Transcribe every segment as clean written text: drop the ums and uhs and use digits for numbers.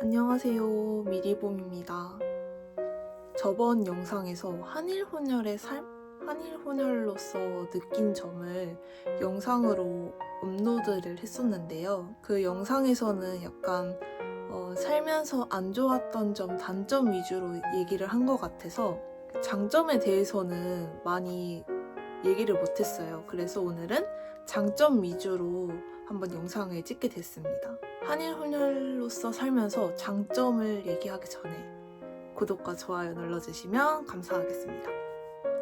안녕하세요. 미리봄입니다. 저번 영상에서 한일 혼혈의 삶? 한일 혼혈로서 느낀 점을 영상으로 업로드를 했었는데요. 그 영상에서는 약간 살면서 안 좋았던 점, 단점 위주로 얘기를 한 것 같아서 장점에 대해서는 많이 얘기를 못했어요. 그래서 오늘은 장점 위주로 한번 영상을 찍게 됐습니다. 한일 혼혈로서 살면서 장점을 얘기하기 전에 구독과 좋아요 눌러주시면 감사하겠습니다.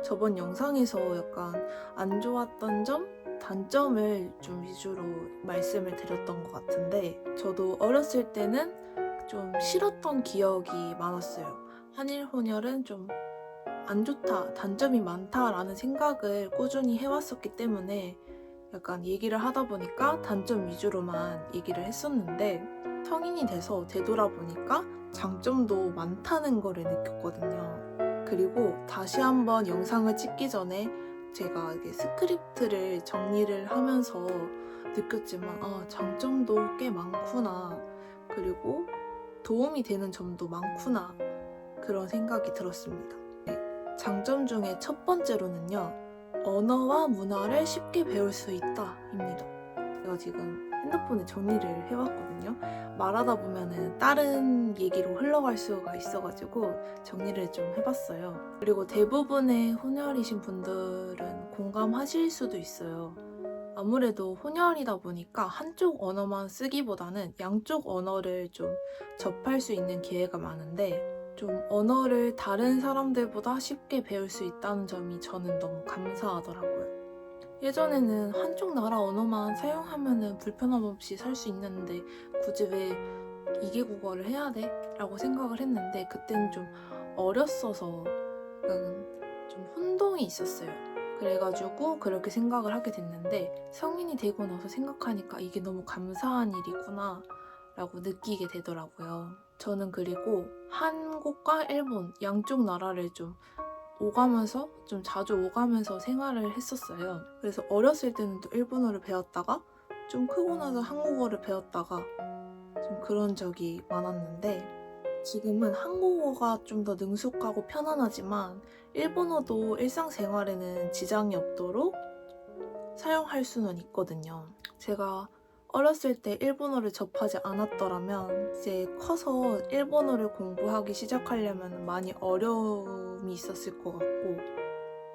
저번 영상에서 약간 안 좋았던 점, 단점을 좀 위주로 말씀을 드렸던 것 같은데 저도 어렸을 때는 좀 싫었던 기억이 많았어요. 한일 혼혈은 좀 안 좋다, 단점이 많다라는 생각을 꾸준히 해왔었기 때문에 약간 얘기를 하다 보니까 단점 위주로만 얘기를 했었는데 성인이 돼서 되돌아보니까 장점도 많다는 거를 느꼈거든요. 그리고 다시 한번 영상을 찍기 전에 제가 이게 스크립트를 정리를 하면서 느꼈지만 장점도 꽤 많구나. 그리고 도움이 되는 점도 많구나. 그런 생각이 들었습니다. 장점 중에 첫 번째로는요. 언어와 문화를 쉽게 배울 수 있다 입니다. 제가 지금 핸드폰에 정리를 해왔거든요. 말하다 보면은 다른 얘기로 흘러갈 수가 있어가지고 정리를 좀 해봤어요. 그리고 대부분의 혼혈이신 분들은 공감하실 수도 있어요. 아무래도 혼혈이다 보니까 한쪽 언어만 쓰기보다는 양쪽 언어를 좀 접할 수 있는 기회가 많은데 좀 언어를 다른 사람들보다 쉽게 배울 수 있다는 점이 저는 너무 감사하더라고요. 예전에는 한쪽 나라 언어만 사용하면 불편함 없이 살 수 있는데 굳이 왜 이개 국어를 해야 돼? 라고 생각을 했는데 그때는 좀 어렸어서 좀 혼동이 있었어요. 그래가지고 그렇게 생각을 하게 됐는데 성인이 되고 나서 생각하니까 이게 너무 감사한 일이구나 라고 느끼게 되더라고요. 저는 그리고 한국과 일본 양쪽 나라를 좀 자주 오가면서 생활을 했었어요. 그래서 어렸을 때는 또 일본어를 배웠다가 좀 크고 나서 한국어를 배웠다가 좀 그런 적이 많았는데 지금은 한국어가 좀 더 능숙하고 편안하지만 일본어도 일상생활에는 지장이 없도록 사용할 수는 있거든요. 제가 어렸을 때 일본어를 접하지 않았더라면 이제 커서 일본어를 공부하기 시작하려면 많이 어려움이 있었을 것 같고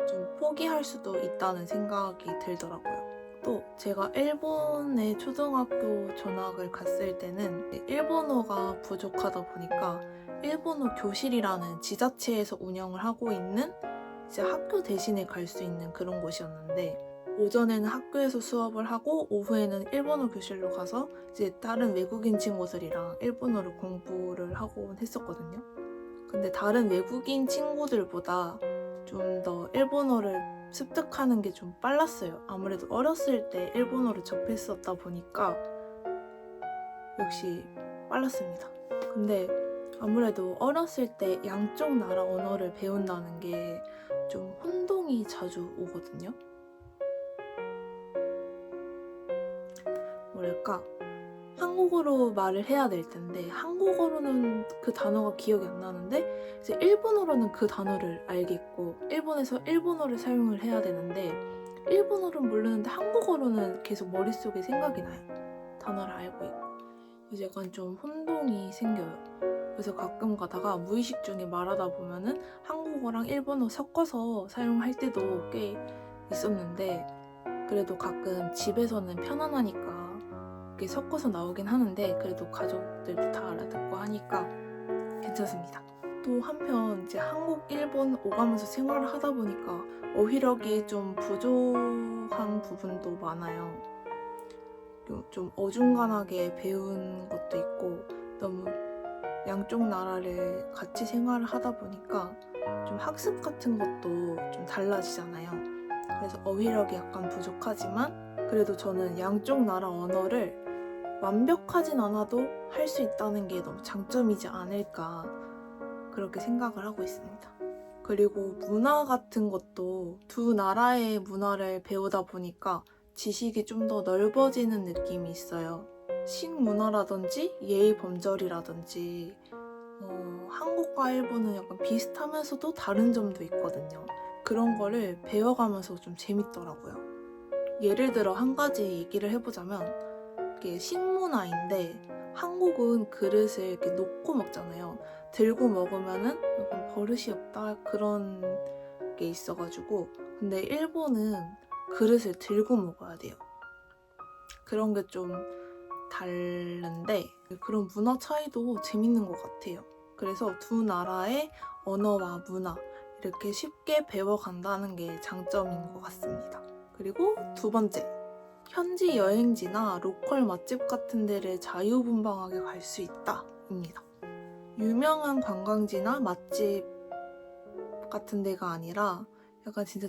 좀 포기할 수도 있다는 생각이 들더라고요. 또 제가 일본에 초등학교 전학을 갔을 때는 일본어가 부족하다 보니까 일본어 교실이라는 지자체에서 운영을 하고 있는 이제 학교 대신에 갈 수 있는 그런 곳이었는데 오전에는 학교에서 수업을 하고 오후에는 일본어 교실로 가서 이제 다른 외국인 친구들이랑 일본어를 공부를 하곤 했었거든요. 근데 다른 외국인 친구들보다 좀 더 일본어를 습득하는 게 좀 빨랐어요. 아무래도 어렸을 때 일본어를 접했었다 보니까 역시 빨랐습니다. 근데 아무래도 어렸을 때 양쪽 나라 언어를 배운다는 게 좀 혼동이 자주 오거든요. 뭐랄까 한국어로 말을 해야 될 텐데 한국어로는 그 단어가 기억이 안 나는데 이제 일본어로는 그 단어를 알겠고 일본에서 일본어를 사용을 해야 되는데 일본어는 모르는데 한국어로는 계속 머릿속에 생각이 나요. 단어를 알고 있고 그래서 약간 좀 혼동이 생겨요. 그래서 가끔 가다가 무의식 중에 말하다 보면은 한국어랑 일본어 섞어서 사용할 때도 꽤 있었는데 그래도 가끔 집에서는 편안하니까 이렇게 섞어서 나오긴 하는데 그래도 가족들도 다 알아듣고 하니까 괜찮습니다. 또 한편 이제 한국, 일본 오가면서 생활을 하다 보니까 어휘력이 좀 부족한 부분도 많아요. 좀 어중간하게 배운 것도 있고 너무 양쪽 나라를 같이 생활을 하다 보니까 좀 학습 같은 것도 좀 달라지잖아요. 그래서 어휘력이 약간 부족하지만 그래도 저는 양쪽 나라 언어를 완벽하진 않아도 할 수 있다는 게 너무 장점이지 않을까 그렇게 생각을 하고 있습니다. 그리고 문화 같은 것도 두 나라의 문화를 배우다 보니까 지식이 좀 더 넓어지는 느낌이 있어요. 식문화라든지 예의 범절이라든지 한국과 일본은 약간 비슷하면서도 다른 점도 있거든요. 그런 거를 배워가면서 좀 재밌더라고요. 예를 들어 한 가지 얘기를 해보자면 이게 식문화인데 한국은 그릇을 이렇게 놓고 먹잖아요. 들고 먹으면은 약간 버릇이 없다 그런 게 있어가지고 근데 일본은 그릇을 들고 먹어야 돼요. 그런 게 좀 다른데 그런 문화 차이도 재밌는 것 같아요. 그래서 두 나라의 언어와 문화 이렇게 쉽게 배워간다는 게 장점인 것 같습니다. 그리고 두 번째, 현지 여행지나 로컬 맛집 같은 데를 자유분방하게 갈 수 있다 입니다. 유명한 관광지나 맛집 같은 데가 아니라 약간 진짜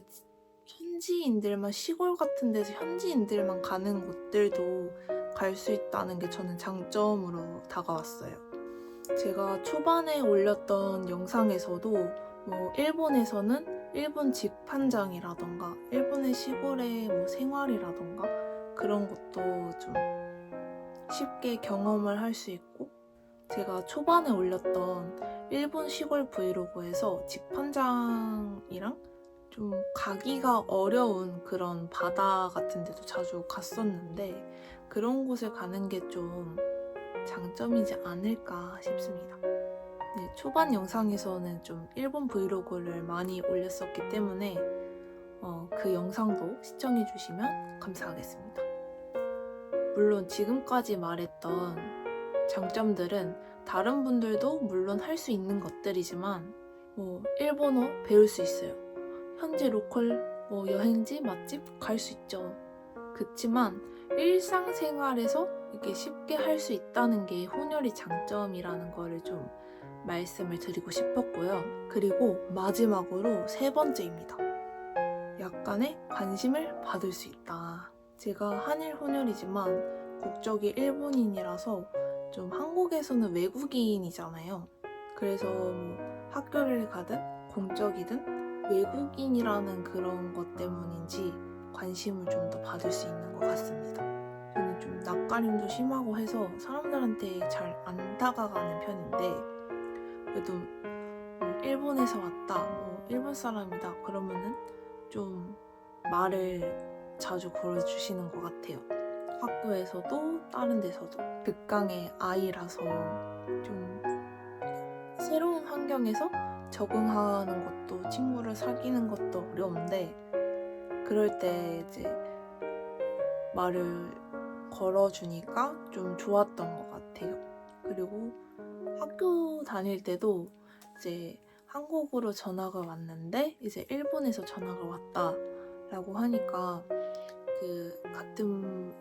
현지인들만 시골 같은 데서 현지인들만 가는 곳들도 갈 수 있다는 게 저는 장점으로 다가왔어요. 제가 초반에 올렸던 영상에서도 일본에서는 일본 직판장이라던가 일본의 시골의 생활이라던가 그런 것도 좀 쉽게 경험을 할 수 있고 제가 초반에 올렸던 일본 시골 브이로그에서 직판장이랑 좀 가기가 어려운 그런 바다 같은 데도 자주 갔었는데 그런 곳을 가는 게 좀 장점이지 않을까 싶습니다. 네, 초반 영상에서는 좀 일본 브이로그를 많이 올렸었기 때문에 그 영상도 시청해주시면 감사하겠습니다. 물론 지금까지 말했던 장점들은 다른 분들도 물론 할 수 있는 것들이지만 일본어 배울 수 있어요. 현지 로컬 여행지 맛집 갈 수 있죠. 그치만 일상생활에서 이렇게 쉽게 할 수 있다는 게 혼혈의 장점이라는 거를 좀 말씀을 드리고 싶었고요. 그리고 마지막으로 세 번째입니다. 약간의 관심을 받을 수 있다. 제가 한일 혼혈이지만 국적이 일본인이라서 좀 한국에서는 외국인이잖아요. 그래서 학교를 가든 공적이든 외국인이라는 그런 것 때문인지 관심을 좀 더 받을 수 있는 것 같습니다. 저는 좀 낯가림도 심하고 해서 사람들한테 잘 안 다가가는 편인데 그래도 일본에서 왔다, 일본 사람이다 그러면은 좀 말을 자주 걸어주시는 것 같아요. 학교에서도 다른 데서도 극강의 아이라서 좀 새로운 환경에서 적응하는 것도 친구를 사귀는 것도 어려운데 그럴 때 이제 말을 걸어주니까 좀 좋았던 것 같아요. 그리고 학교 다닐 때도 이제 한국으로 전화가 왔는데 이제 일본에서 전화가 왔다라고 하니까 그 같은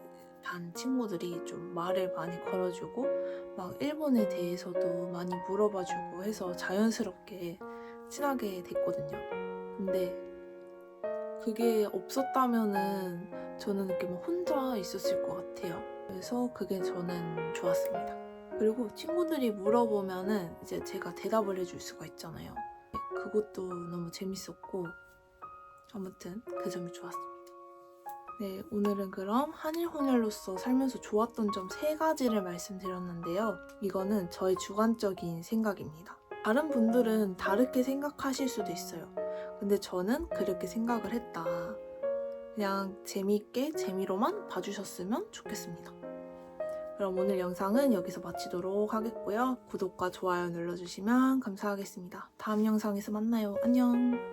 반 친구들이 좀 말을 많이 걸어주고 막 일본에 대해서도 많이 물어봐주고 해서 자연스럽게 친하게 됐거든요. 근데 그게 없었다면은 저는 이렇게 막 혼자 있었을 것 같아요. 그래서 그게 저는 좋았습니다. 그리고 친구들이 물어보면은 이제 제가 대답을 해줄 수가 있잖아요. 그것도 너무 재밌었고 아무튼 그 점이 좋았습니다. 네, 오늘은 그럼 한일 혼혈로서 살면서 좋았던 점 3가지를 말씀드렸는데요. 이거는 저의 주관적인 생각입니다. 다른 분들은 다르게 생각하실 수도 있어요. 근데 저는 그렇게 생각을 했다. 그냥 재미있게 재미로만 봐주셨으면 좋겠습니다. 그럼 오늘 영상은 여기서 마치도록 하겠고요. 구독과 좋아요 눌러주시면 감사하겠습니다. 다음 영상에서 만나요. 안녕.